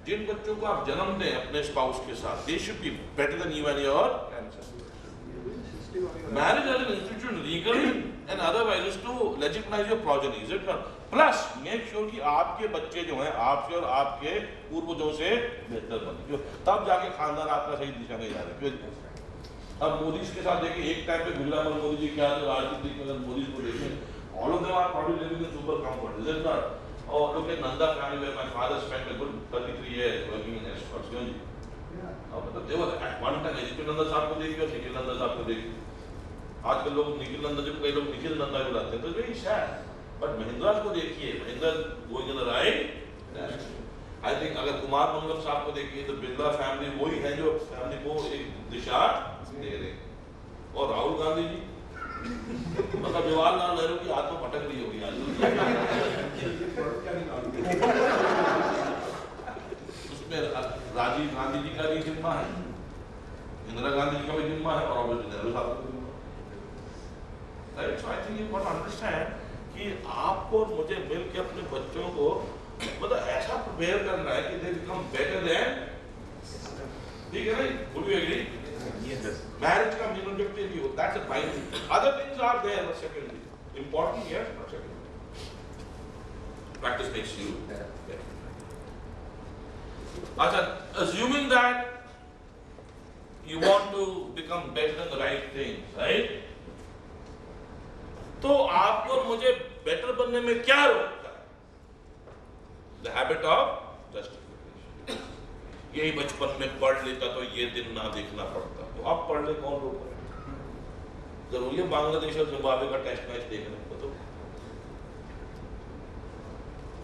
जिन बच्चों को आप जन्म दें अपने स्पाउस के साथ, they should be better than you and your marriage as an institution legally and otherwise is to legitimize your progeny, is it not? Plus make sure कि आपके बच्चे जो हैं आपसे और आपके पूर्वजों से बेहतर बने, क्यों? तब जाके खानदान आपका सही दिशा में जा रहा है, क्यों? अब मोदी के साथ देखिए, एक टाइम पे बिरला मोदी जी क्या थे, राजनीतिक में मोदी को देखें, all of them are probably living in super comfort, is it not? और look at Nanda family where my father spent a good 33 years working in exports, क्यों जी? अब मतलब they were at one time HP Nanda साहब को देखिए और निखिल नंदा साहब को देखिए, आजकल लोग निखिल नंदा जब कई लोग निखिल नंदा बुलाते हैं तो वेरी सैड, बट महिंद्रा को देखिए, Mahindra going in the right direction. I think अगर कुमार मंगलम साहब को देखिए तो बिरला फैमिली वही है जो फैमिली को एक दिशा दे रहे, और राहुल गांधी जी मतलब जवाहरलाल नेहरू की आत्मा भटक रही होगी आज, उसमें राजीव गांधी जी का भी जिम्मा है, इंदिरा गांधी जी का भी जिम्मा है, और ऑब्वियसली नेहरू साहब का भी जिम्मा है। Right, so I think you got to understand कि आपको और मुझे मिल के अपने बच्चों को मतलब ऐसा प्रिपेयर करना है कि दे बिकम बेटर देन, ठीक है ना? Would you agree? Marriage का मेन ऑब्जेक्टिव ही होता है, that's a primary, other things are there but secondary, important yes but secondary, practice makes you better. अच्छा, assuming that you want to become better in the right things, right? तो आपको और मुझे better बनने में क्या रोकता है? The habit of justification. यही बचपन में पढ़ लेता तो ये दिन ना देखना पड़ता, तो आप पढ़ ले, कौन रोक रहा है? जरूरी है बांग्लादेश और जिम्बाब्वे का टेस्ट मैच देखने को? तो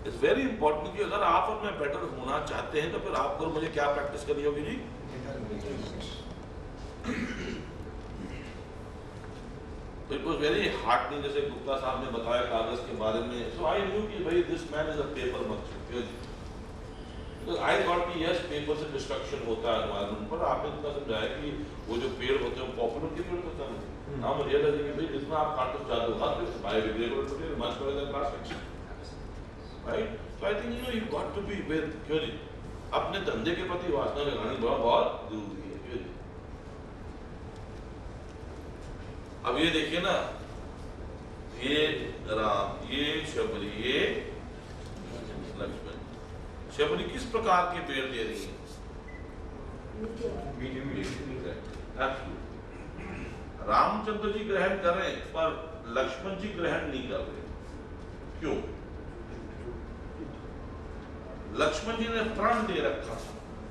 इट्स वेरी इंपॉर्टेंट कि अगर आप और मैं बेटर होना चाहते हैं तो फिर आपको और मुझे क्या प्रैक्टिस करनी होगी जी? तो इट वाज वेरी हार्टनिंग, जैसे गुप्ता साहब ने बताया कागज के बारे में, सो आई न्यू कि भाई this man is a paper merchant, तो आई थॉट कि यस पेपर से डिस्ट्रक्शन होता है एनवायरनमेंट, पर आपने इतना समझाया कि वो जो पेड़ होते हैं पॉपुलर के पेड़ होता है ना, मुझे लगा कि भाई जितना आप काटो चाहते हो हर पेड़ biodegradable material much better than plastic, right? So I think you got to be with, क्यों जी? अपने धंधे के प्रति वासना जगानी बहुत जरूरी है, क्यों जी? अब ये देखिए ना, ये राम, ये शबरी, ये लक्ष्मण, शबरी किस प्रकार के पेड़ दे रही है? रामचंद्र जी ग्रहण कर रहे हैं पर लक्ष्मण जी ग्रहण नहीं कर रहे, क्यों? लक्ष्मण जी ने प्रण दे रखा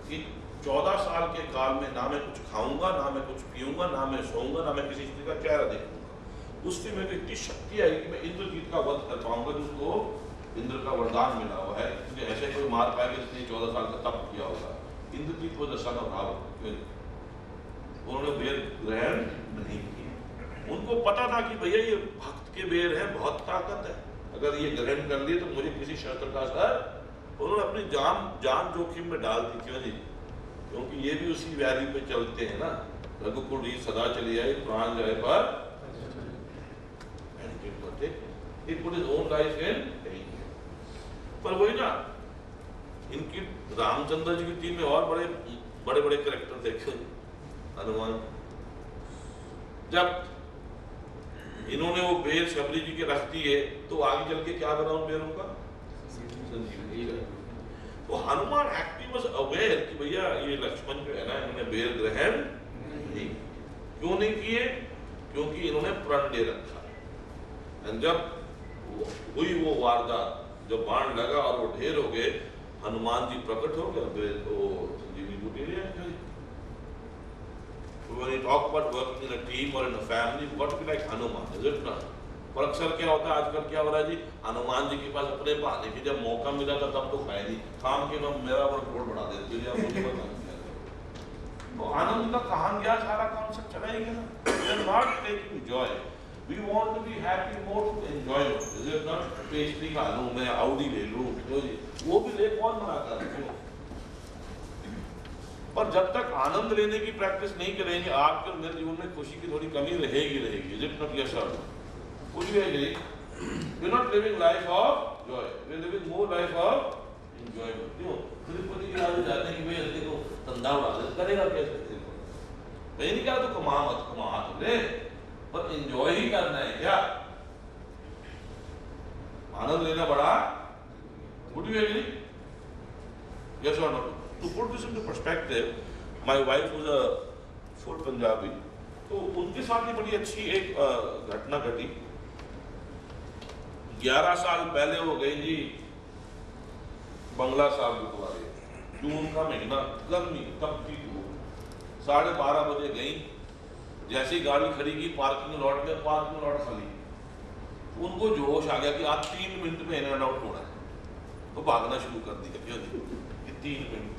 कि 14 साल के काल में ना मैं कुछ खाऊंगा, ना मैं कुछ पीऊंगा, ना मैं सोऊंगा, ना मैं किसी स्त्री का चेहरा देखूंगा। उससे मेरी इतनी शक्ति आई कि मैं इंद्रजीत का वध कर पाऊंगा, जिसको इंद्र का वरदान मिला हुआ है, क्योंकि ऐसे कोई मार पाएगा जिसने 14 साल का तप किया होगा। इंद्रजीत को सन ऑफ रावण, उन्होंने बेर ग्रहण नहीं किया। उनको पता था कि भैया ये भक्त के बेर है, बहुत ताकत है, अगर ये ग्रहण कर लिए तो मुझे किसी शस्त्र का असर, उन्होंने अपनी जान जोखिम में डाल दी, क्यों जी? क्योंकि ये भी उसी वैल्यू पे चलते हैं ना, रघुकुल रीत सदा चली आए, प्राण जाए पर he put his own life in danger। पर वही ना, इनकी रामचंद्र जी की टीम में और बड़े बड़े कैरेक्टर देखे, हनुमान, जब इन्होंने वो बेर शबरी जी के रख दिए तो आगे चल के क्या बना उन बेरों का? संजीवनी। तो हनुमान एक्टिव वाज अवेयर कि भैया ये लक्ष्मण जो है ना, इन्होंने बेर ग्रहण नहीं, क्यों नहीं किए? क्योंकि इन्होंने प्रण दे रखा। जब हुई वो वारदात, जब बाण लगा और वो ढेर हो गए, हनुमान जी प्रकट हो गए, तो संजीवनी बूटी ले आए। When you talk about working in a team or in a family, you've got to be like Hanuman, is it not? और अक्सर क्या होता है, आजकल क्या हो रहा है जी, हनुमान जी के पास अपने बहाने की जब मौका मिला था तब तो खाए नहीं, काम के में मेरा रोड बढ़ा देते हैं, मुझे तो आनंद का कहां गया सारा कॉन्सेप्ट, चला ही गया ना। We are not taking joy, we want to be happy more to enjoy it, is it not? Pastry खा लूं मैं, आउडी ले लूं, वो भी ले कौन मना कर रहा है? पर जब तक आनंद लेने की प्रैक्टिस नहीं करेंगे, आपके और मेरे जीवन में खुशी की थोड़ी कमी रहेगी। Is it not? Yes sir, कुछ भी है, we are not living life of joy, we are living more life of enjoyment. क्यों? तिरुपति की राजधानी फिर देखो धंधा उड़ा दे, करेगा कैसे? मैं नहीं कहा तो कमा मत, कमा तो ले, पर एंजॉय ही करना है क्या? आनंद लेना बड़ा, would you agree? Yes or no? To put this into perspective, my wife was a full Punjabi, तो उनके साथ ही बड़ी अच्छी एक घटना घटी। 11 साल पहले वो गई जी बंगला साहब गुरुद्वारे, जून का महीना, गर्मी तपती धूप, 12:30 बजे गई, जैसी गाड़ी खड़ी की पार्किंग लॉट में, पार्किंग लॉट खाली, उनको जोश आ गया कि आज 3 मिनट में इन एंड आउट होना है, तो भागना शुरू कर दिया। क्यों कि 3 मिनट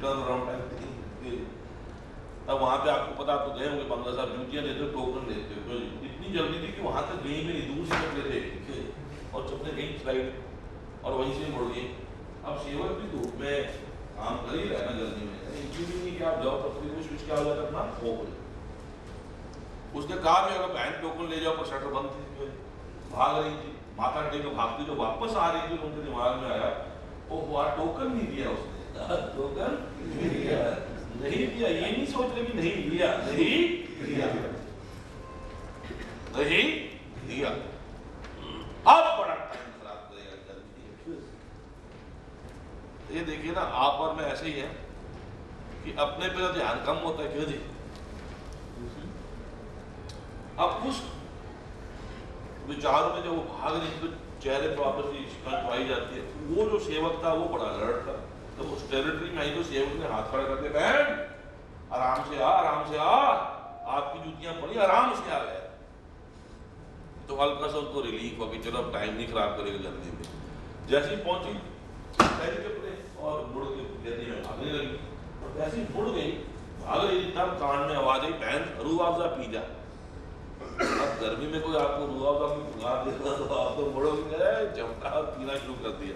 टर्न अराउंड टाइम। तब वहाँ पे आपको पता, तो गए होंगे बंगला साहब, ड्यूटियाँ देते हो, टोकन लेते हो, इतनी जल्दी थी कि वहाँ तक गई भी नहीं, दूर से निकले थे और चपने गई स्लाइड और वहीं से मुड़ गई। अब सेवक भी धूप में काम कर ही रहे ना जल्दी में, इनकी भी नहीं कि आप जाओ तो फिर स्विच क्या हो जाता अपना हो गए। उसने कहा भी अगर बहन टोकन ले जाओ, पर शटर बंद थी, भाग रही थी, माथा टेक भागती जो वापस आ रही थी, उनके दिमाग में आया वो हुआ टोकन नहीं दिया उसने, टोकन नहीं दिया, नहीं दिया, ये नहीं सोच रहे कि नहीं दिया, नहीं दिया, नहीं दिया। अब बड़ा टाइम खराब करेगा। ये देखिए ना, आप और मैं ऐसे ही है कि अपने पे ध्यान कम होता है। क्यों जी? अब उस विचारों में जब वो भाग रही तो चेहरे पर वापस शिकन आई जाती है। वो जो सेवक था वो बड़ा अलर्ट था, तो उस टेरिटरी में आई तो सेवक ने हाथ खड़ा कर दिया, बहन आराम से आ, आराम से आ, आपकी जूतियां पड़ी, आराम से आ गया। तो हल्का सा उनको रिलीफ हुआ कि चलो अब टाइम नहीं खराब करेगा जल्दी में। जैसे ही पहुंची और मुड़ के जल्दी में भागने लगी, और जैसे ही मुड़ गई भाग रही, तब कान में आवाज आई, बहन रूह अफ़ज़ा पी जा। अब गर्मी में कोई आपको रूह अफ़ज़ा की बुला देगा तो आप तो मुड़ोगे, जमता पीना शुरू कर दिया।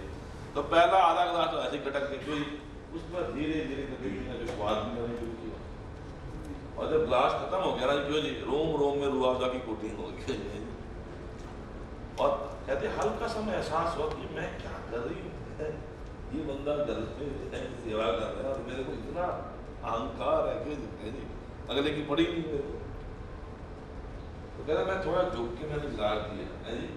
तो पहला आधा गिलास तो ऐसे कटक के कोई, उसमें धीरे धीरे करके जो स्वाद भी करने शुरू किया, और जब गिलास खत्म हो गया ना, क्यों जी, रोम रोम में रूह अफ़ज़ा की कोटिंग हो गई। और कहते हल्का सा मैं एहसास हुआ कि मैं क्या कर रही हूँ, ये बंदा घर में सेवा कर रहा है और मेरे को इतना अहंकार है। क्यों जी, अगले की पड़ी नहीं मेरे को। तो कह रहा मैं थोड़ा झुक के मैंने गिलास दिया है जी,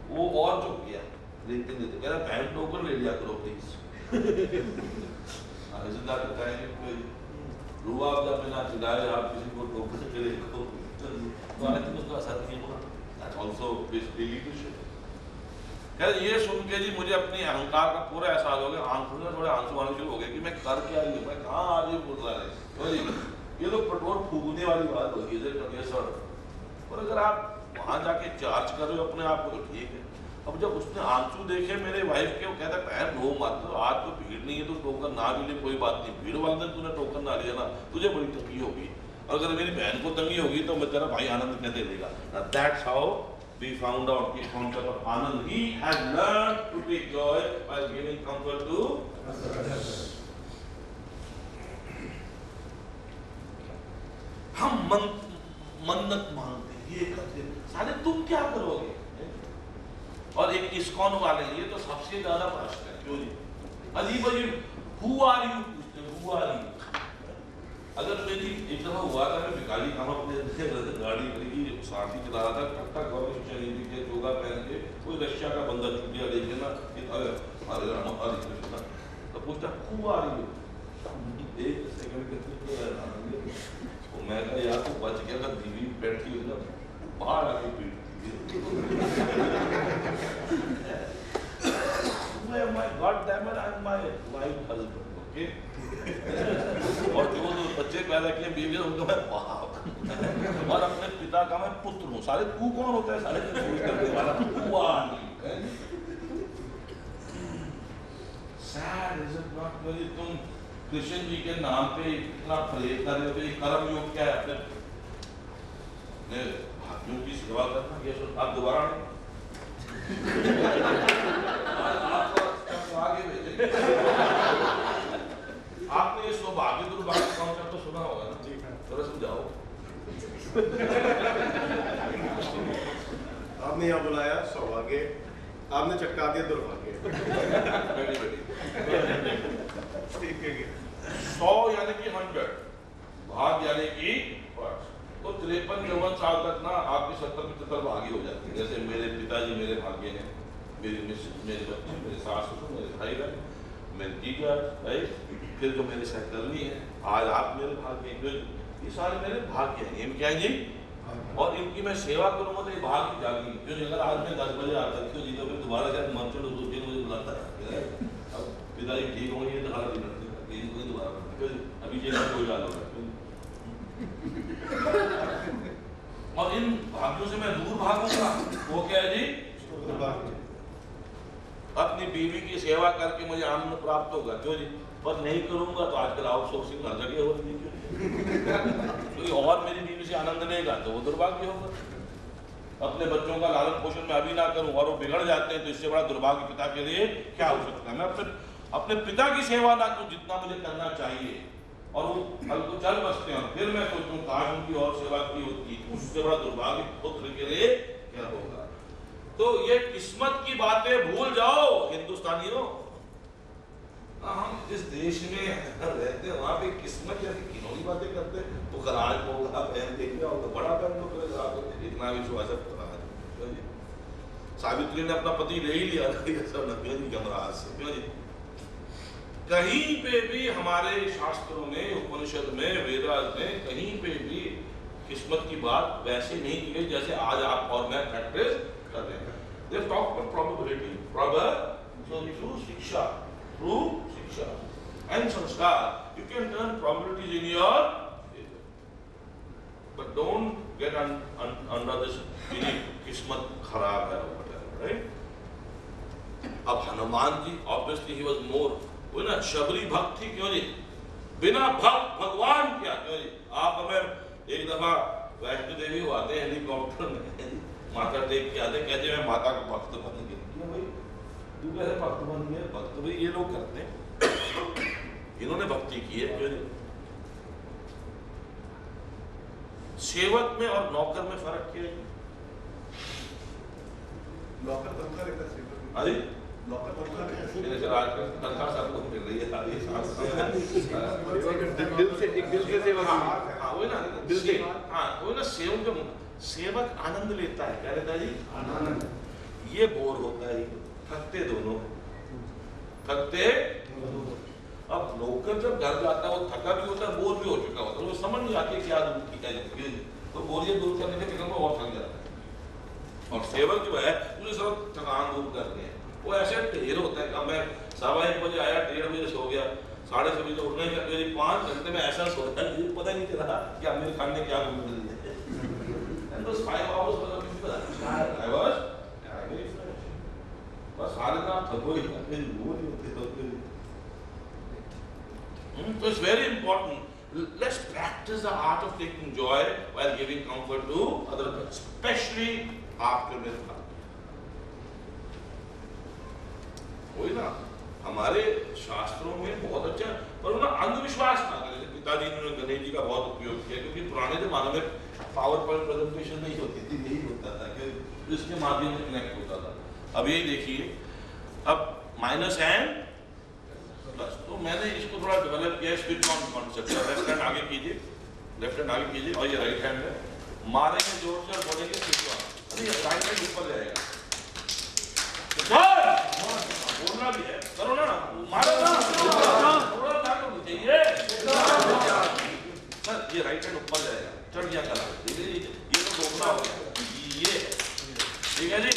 वो और झुक गया लेते लेते, कह रहा बहन टोकन ले लिया करो प्लीज। रिश्तेदार बताएंगे कोई रूह अफ़ज़ा में ना चिल्लाए, आप किसी को टोकन के लिए तो आई थिंक उसका असर नहीं होगा। That's also basically leadership. ये सुन के जी मुझे अपनी अहंकार का पूरा एहसास हो गया, आंखों में थोड़े आंसू आने शुरू हो गए कि मैं कर क्या रही हूँ, मैं कहाँ आ रही हूँ बोल रहा है। ये तो पेट्रोल फूकने वाली बात होगी सर। और अगर आप वहाँ जाके चार्ज कर रहे हो अपने आप को तो ठीक है। अब जब उसने आंसू देखे मेरे वाइफ के, वो कहता है बहन रो मत, तो आज तो भीड़ नहीं है तो टोकन ना भी ले, कोई बात नहीं, भीड़ वाले दिन तूने टोकन ना लिया ना, तुझे बड़ी तंगी होगी, अगर मेरी बहन को तंगी होगी तो मैं तेरा भाई आनंद कैसे देगा। That's how we found out the concept of Anand. He has learned to take joy by giving comfort to others. हम मन्नत मांगते हैं, ये करते हैं, साले तुम क्या करोगे? और एक इस्कॉन वाले ये तो सबसे ज्यादा प्रश्न है। क्यों जी? अजीब अजीब who are you पूछते हैं, who are you? अगर मेरी एक दफा हुआ था, मैं भिखारी खाना अपने गाड़ी खड़ी साथी चला रहा था, टक के जोगा पहन के कोई रशिया का बंदा चुटिया देखे ना, हरे राम हरे कृष्णा, तो पूछता हु आर यू? एक सेकंड तो मैं कहा यार तो बच गया था, बीवी बैठी हुई ना बाहर आके पीटती my God damn it, I'm my wife husband, okay? और जो बच्चे पैदा किए बीवी उनका मैं बाप और अपने पिता का मैं पुत्र हूँ। सारे तू कौन होता है, सारे खोज करने वाला Sad is it not? तुम कृष्ण जी के नाम पे इतना प्रे कर रहे हो, कर्म योग क्या है? अपने भाइयों की सेवा करना, ये सोच आप दोबारा आगे भेजे। आपने ये सौभाग्य दुर्भाग्य कॉन्सेप्ट तो सुना होगा ना? थोड़ा समझाओ। आपने यहाँ बुलाया सौभाग्य, आपने चटका दिया दुर्भाग्य। ठीक है। मेरे बच्चे, मेरे सास ससुर, मेरे भाई बहन, मेरे जीजा, फिर जो मेरे सहकर्मी है, आज आप मेरे भाग्य हैं, ये सारे मेरे भाग्य हैं। ये क्या है जी? और इनकी मैं सेवा करूँगा तो ये भाग्य जागी। क्यों? अगर आज मैं 10 बजे आता क्यों जी, तो फिर दोबारा शायद मर्चेंट मुझे बुलाता है। अब पिताजी ठीक होंगे तो हालत नहीं इनको दोबारा क्यों अभी जेल में कोई डाल होगा। और इन भाग्यों से मैं दूर भागूंगा, वो क्या है जी? अपनी बीवी की सेवा करके मुझे आनंद प्राप्त होगा। क्यों जी? पर नहीं करूंगा तो आजकल आउटसोर्सिंग हर जगह हो रही है। कोई और मेरी बीवी से आनंद लेगा तो वो दुर्भाग्य होगा। अपने बच्चों का लालन पोषण में अभी ना करूं और वो बिगड़ जाते हैं तो इससे बड़ा दुर्भाग्य पिता के लिए क्या हो सकता है। मैं अपने पिता की सेवा ना करूं जितना मुझे करना चाहिए और वो कल को चल बसते हैं, फिर मैं सोचूं काश उनकी और सेवा की होती, उससे बड़ा दुर्भाग्य पुत्र के लिए क्या होगा। तो ये किस्मत की बातें भूल जाओ हिंदुस्तानियों। हम जिस देश में रहते हैं वहां पे किस्मत जैसी किन्होंनी बातें करते हैं। तो कराज होगा, बहन देखना होगा, बड़ा बहन तो इतना विश्वास है। सावित्री ने अपना पति ले ही लिया यमराज से। क्यों जी? कहीं पे भी हमारे शास्त्रों में, उपनिषद में, वेदास में कहीं पे भी किस्मत की बात वैसे नहीं की गई जैसे आज आप और मैं प्रैक्टिस कर रहे हैं। They talk about probability, so through शिक्षा, and संस्कार, you can turn probabilities in your favor. But don't get under this किस्मत खराब है whatever, right? अब Hanuman ji obviously he was more, वो ना शबरी भक्त थी। क्यों जी? बिना भक्त भगवान क्या? क्यों जी? आप हमें एक दफा वैष्णो देवी वो आते हैं हेलीकॉप्टर में, माता टेक के आते, कहते मैं माता का भक्त बन गया। क्यों भाई? तू कैसे भक्त बन गया? भक्त भाई ये लोग करते हैं, इन्होंने भक्ति की है। क्यों जी? सेवक में और नौकर में फर्क क्या है? नौकर तनख्वाह लेता है, अरे नौकर तनख्वाह लेता है। मेरे से आज तनख्वाह सबको मिल रही है। दिल से सेवा। हाँ वो ना दिल से, हाँ वो ना सेवक जो सेवक आनंद लेता है। क्या लेता है जी? आनंद। ये बोर होता है, थकते दोनों, थकते। अब नौकर जब घर जाता है वो थका भी होता है, बोर भी हो चुका होता है, वो समझ नहीं आती क्या तो बोरियत दूर करने के चक्कर में और थक जाता है। और सेवक जो है उसे सब थकान दूर करते हैं। वो ऐसे ढेर होता है। अब मैं 1:15 बजे आया, 1:30 बजे सो गया, 6:30 बजे उठने का 5 घंटे में ऐसा सोता है पता ही नहीं चला कि अब मेरे खाने क्या मिल रही है। And those 5 hours I was very fresh. बस सारे काम थको ही अपने वो नहीं होते। So it's very important. Let's practice the art of taking joy while giving comfort to others, especially आपके मेरे साथ। वही ना हमारे शास्त्रों में बहुत अच्छा, पर वो ना अंधविश्वास ना करें। पिताजी ने गणेश जी का बहुत उपयोग किया क्योंकि पुराने जमाने में पावर पॉइंट प्रेजेंटेशन नहीं होती थी, यही होता था कि इसके माध्यम से कनेक्ट होता था। अब यही देखिए, अब माइनस एंड प्लस, तो मैंने इसको थोड़ा डेवलप किया, switch on concept. Left hand आगे कीजिए, लेफ्ट हैंड आगे कीजिए और ये राइट हैंड है, मारेंगे जोर से और बोलेंगे स्विच ऑन। अरे राइट हैंड ऊपर जाएगा, बोलना भी है, करो ना, मारो ना, थोड़ा ताकत चाहिए सर। ये राइट हैंड ऊपर जाएगा, चढ़ गया कला, ये तो रोकना हो गया, ये ठीक है जी।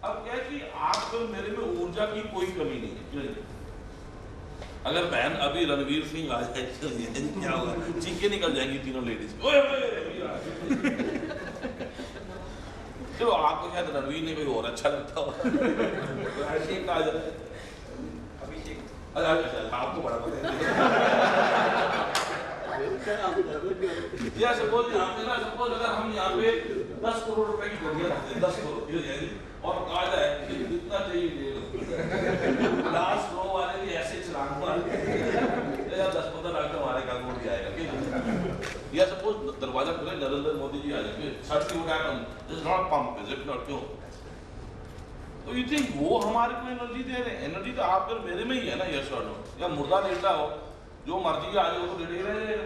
अब क्या है कि आप मेरे में ऊर्जा की कोई कमी नहीं है। अगर बहन अभी रणवीर सिंह आ जाए क्या होगा? चीखें निकल जाएंगी तीनों लेडीज। चलो आपको शायद रणवीर ने कोई और अच्छा लगता हो, अभिषेक आ जाए, अभिषेक आपको बड़ा पता है। या सपोज यहाँ पे ना, सपोज अगर हम यहाँ पे 10 करोड़ रुपए की गड्डियाँ रखते हैं, 10 करोड़ और कहा जाए कि जितना चाहिए ले लो, लास्ट रो वाले भी ऐसे चलाने वाले 10-15 लाख का हमारे काम भी आएगा। या सपोज दरवाजा खुले, नरेंद्र मोदी जी आ जाएंगे, such would happen, this is not pump, is it not? क्यों? तो यू थिंक वो हमारे को एनर्जी दे रहे हैं? एनर्जी तो आप मेरे में ही है ना, यस और नो। या मुर्दा लेटा हो, जो मर्जी आ जाए वो तो लेटे रहे।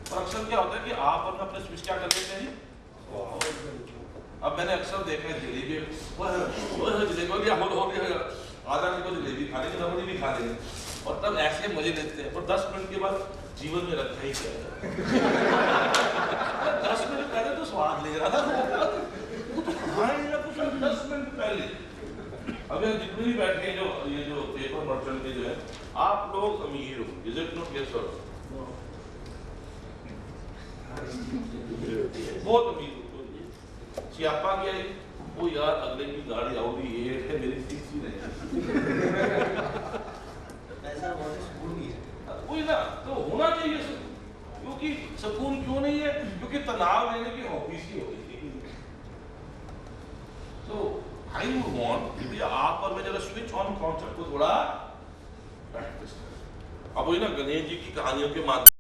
फंक्शन क्या होता है कि आप अपना स्विच क्या कर लेते हैं जी? अब मैंने अक्सर देखा है जलेबी जलेबी हो गया आधा किलो जलेबी खा लेंगे, रबड़ी भी खा लेंगे और तब ऐसे मजे लेते हैं, पर 10 मिनट के बाद जीवन में रखा ही क्या है। 10 मिनट पहले तो स्वाद ले रहा था, कुछ 10 मिनट पहले। अब यहाँ जितने भी बैठे हैं, जो ये जो पेपर मर्चेंट के जो है, आप लोग अमीर हो, is it not? Yes sir, बहुत अमीर हो। सियापा क्या है वो, यार अगले की गाड़ी Audi 8 है, मेरी 6 ही नहीं ऐसा बहुत सुकून नहीं है। कोई ना, तो होना चाहिए सुकून। क्योंकि सुकून क्यों नहीं है? क्योंकि तनाव लेने की हॉबीज ही हो गई। तो आई वुड वांट कि आप और मैं जरा स्विच ऑन कॉन्सेप्ट को थोड़ा प्रैक्टिस करें। अब वही ना, गणेश जी की कहानियों के माध्यम